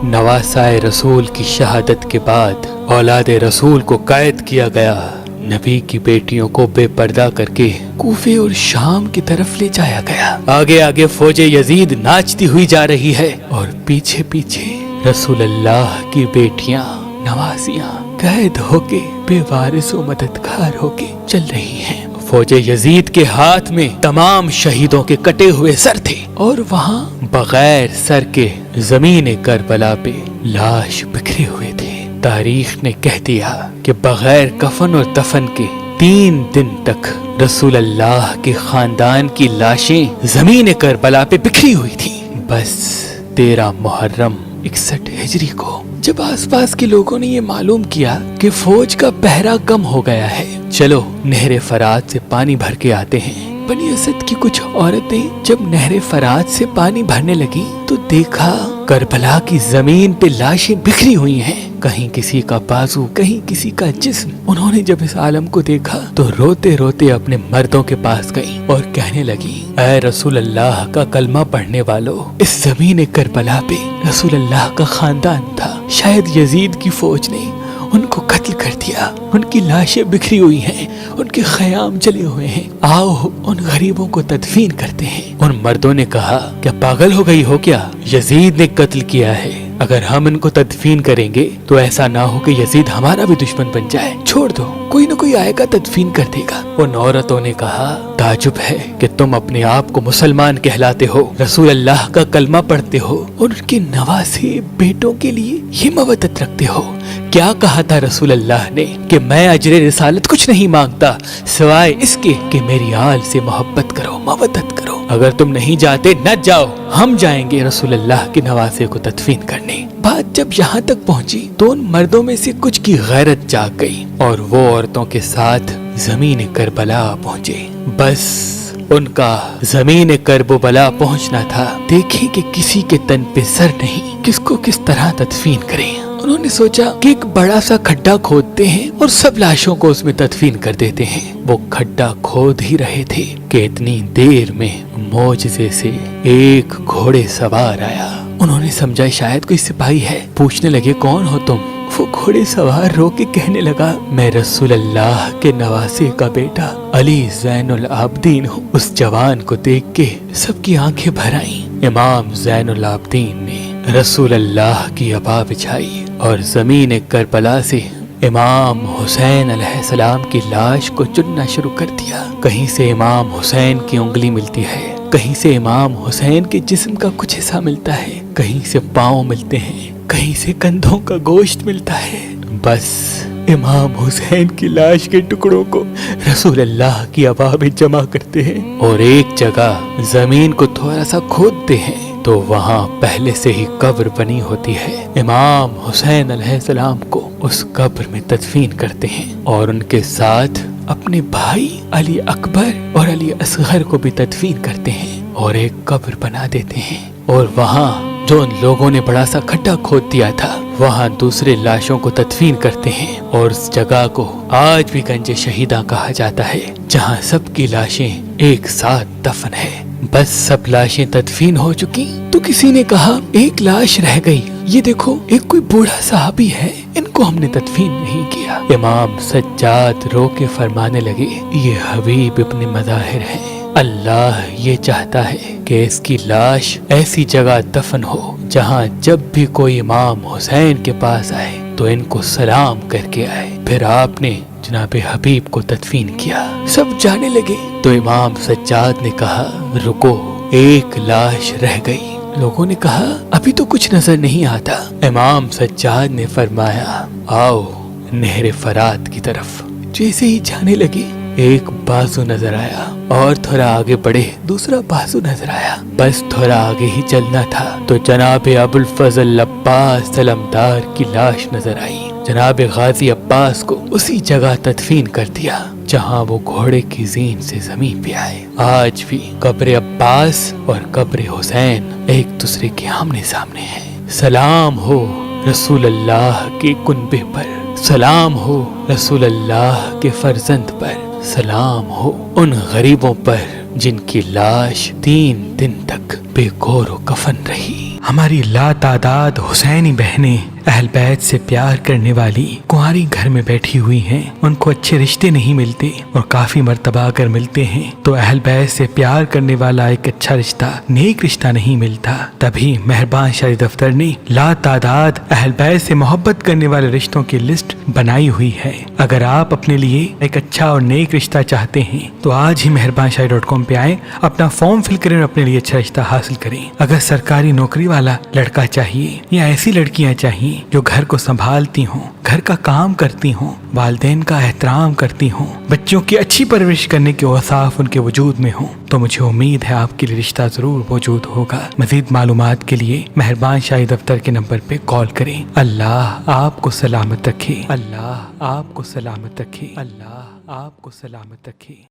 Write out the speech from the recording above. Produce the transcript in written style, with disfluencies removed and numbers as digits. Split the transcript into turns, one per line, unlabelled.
नवासाए रसूल की शहादत के बाद औलाद रसूल को कैद किया गया। नबी की बेटियों को बेपर्दा करके कूफे और शाम की तरफ ले जाया गया। आगे आगे फौजे यजीद नाचती हुई जा रही है और पीछे पीछे रसूल अल्लाह की बेटियां नवासियां कैद होके बेवारिस व मददगार होके चल रही हैं। फौजे यजीद के हाथ में तमाम शहीदों के कटे हुए सर थे और वहाँ बगैर सर के जमीन करबला पे लाश बिखरे हुए थे। तारीख ने कह दिया कि बगैर कफन और दफन के 3 दिन तक रसूल अल्लाह के खानदान की लाशें जमीन करबला पे बिखरी हुई थी। बस 13 मुहर्रम 61 हिजरी को जब आसपास के लोगों ने ये मालूम किया कि फौज का पहरा कम हो गया है, चलो नहर फरात से पानी भर के आते हैं। बनी असद की कुछ औरतें जब नहर फरात से पानी भरने लगी तो देखा करबला की जमीन पे लाशें बिखरी हुई हैं। कहीं किसी का बाजू, कहीं किसी का जिस्म। उन्होंने जब इस आलम को देखा तो रोते रोते अपने मर्दों के पास गई और कहने लगी, ऐ रसूल अल्लाह का कलमा पढ़ने वालों, इस जमीन करबला पे रसूल अल्लाह का खानदान था। शायद यजीद की फौज ने उनको कत्ल कर दिया। उनकी लाशें बिखरी हुई हैं, उनके खयाम जले हुए हैं। आओ उन गरीबों को तदफीन करते हैं। उन मर्दों ने कहा, क्या पागल हो गई हो क्या? यजीद ने कत्ल किया है। अगर हम इनको तदफीन करेंगे तो ऐसा ना हो कि यजीद हमारा भी दुश्मन बन जाए। छोड़ दो, कोई न कोई आएगा तदफीन कर देगा। उन औरतों ने कहा, ताजुब है कि तुम अपने आप को मुसलमान कहलाते हो, रसूल अल्लाह का कलमा पढ़ते हो, उनके नवासे बेटों के लिए ये मवद्दत रखते हो। क्या कहा था रसूल अल्लाह ने कि मैं अजरे रिसालत कुछ नहीं मांगता सिवाय इसके कि मेरी आल से मोहब्बत करो, मवद्दत करो। अगर तुम नहीं जाते न जाओ, हम जाएंगे रसूल अल्लाह के नवासे को तदफीन करने। बात जब यहाँ तक पहुँची तो उन मर्दों में से कुछ की गैरत जाग गई और वो औरतों के साथ जमीन करबला पहुँचे। बस उनका जमीन करबला पहुँचना था। देखें कि किसी के तन पे सर नहीं, किसको किस तरह तदफीन करें। उन्होंने सोचा कि एक बड़ा सा खड्डा खोदते हैं और सब लाशों को उसमें तदफीन कर देते हैं। वो खड्डा खोद ही रहे थे कि इतनी देर में मोजज़े से एक घोड़े सवार आया। उन्होंने समझा शायद कोई सिपाही है। पूछने लगे, कौन हो तुम? वो घोड़े सवार रो के कहने लगा, मैं रसूल अल्लाह के नवासे का बेटा अली ज़ैनुल आबदीन हूँ। उस जवान को देख के सबकी आंखें भर आईं। इमाम ज़ैनुल आबदीन ने रसूल अल्लाह की अबा बिछाई और जमीन करबला से इमाम हुसैन अलैहिस्सलाम की लाश को चुनना शुरू कर दिया। कहीं से इमाम हुसैन की उंगली मिलती है, कहीं से इमाम हुसैन के जिस्म का कुछ हिस्सा मिलता है, कहीं से पाँव मिलते हैं, कहीं से कंधों का गोश्त मिलता है। बस इमाम हुसैन की लाश के टुकड़ों को रसूल अल्लाह की अबा में जमा करते हैं और एक जगह जमीन को थोड़ा सा खोदते हैं तो वहाँ पहले से ही कब्र बनी होती है। इमाम हुसैन अलैहिस्सलाम को उस कब्र में तदफीन करते हैं और उनके साथ अपने भाई अली अकबर और अली असगर को भी तदफीन करते हैं और एक कब्र बना देते हैं। और वहाँ जो उन लोगों ने बड़ा सा खड्डा खोद दिया था, वहाँ दूसरे लाशों को तदफीन करते हैं और उस जगह को आज भी गंज शहीदा कहा जाता है, जहाँ सबकी लाशें एक साथ दफन है। बस सब लाशें तदफीन हो चुकी तो किसी ने कहा, एक लाश रह गई। ये देखो, एक कोई बूढ़ा साहबी है, इनको हमने तदफीन नहीं किया। इमाम सज्जाद रो के फरमाने लगे, ये हबीब इब्न मज़ाहिर है। अल्लाह ये चाहता है कि इसकी लाश ऐसी जगह दफन हो जहाँ जब भी कोई इमाम हुसैन के पास आए तो इनको सलाम करके आए। फिर आपने जनाबे हबीब को तदफीन किया। सब जाने लगे तो इमाम सज्जाद ने कहा, रुको, एक लाश रह गई। लोगों ने कहा, अभी तो कुछ नजर नहीं आता। इमाम सज्जाद ने फरमाया, आओ नहर फरात की तरफ। जैसे ही जाने लगे एक बाजू नजर आया और थोड़ा आगे बढ़े दूसरा बाजू नजर आया। बस थोड़ा आगे ही चलना था तो जनाब अबुल फजल अब्बास सलमदार की लाश नजर आई। जनाब गाजी अब्बास को उसी जगह तदफीन कर दिया जहां वो घोड़े की जीन से जमीन पे आए। आज भी कब्र अब्बास और कब्र हुसैन एक दूसरे के आमने सामने हैं। सलाम हो रसूल अल्लाह के कुनबे पर, सलाम हो रसूल अल्लाह के फर्जंद पर, सलाम हो उन गरीबों पर जिनकी लाश 3 दिन तक बेगौर कफन रही। ہماری لا تعداد حسینی بہنیں اہل بیت سے پیار کرنے والی کنواری گھر میں بیٹھی ہوئی ہیں، ان کو اچھے رشتے نہیں ملتے، اور کافی مرتبہ اگر ملتے ہیں تو اہل بیت سے پیار کرنے والا ایک اچھا رشتہ، نیک رشتہ نہیں ملتا۔ تبھی مہربان شاہی دفتر نے لا تعداد اہل بیت سے محبت کرنے والے رشتوں کی لسٹ بنائی ہوئی ہے۔ اگر آپ اپنے لیے ایک اچھا اور نیک رشتہ چاہتے ہیں تو آج ہی مہربان شاہی .com پہ آئیں، اپنا فارم فل کریں اور اپنے لیے اچھا رشتہ حاصل کریں۔ اگر سرکاری نوکری والا لڑکا چاہیے یا ایسی لڑکیاں چاہیے جو گھر کو سنبھالتی ہوں، گھر کا کام کرتی ہوں، والدین کا احترام کرتی ہوں، بچوں کی اچھی پرورش کرنے کے اوصاف ان کے وجود میں ہوں، تو مجھے امید ہے آپ کے لیے رشتہ ضرور موجود ہوگا۔ مزید معلومات کے لیے مہربان شاہی دفتر کے نمبر پہ کال کریں۔ اللہ آپ کو سلامت رکھے، اللہ آپ کو سلامت رکھے، اللہ آپ کو سلامت رکھے۔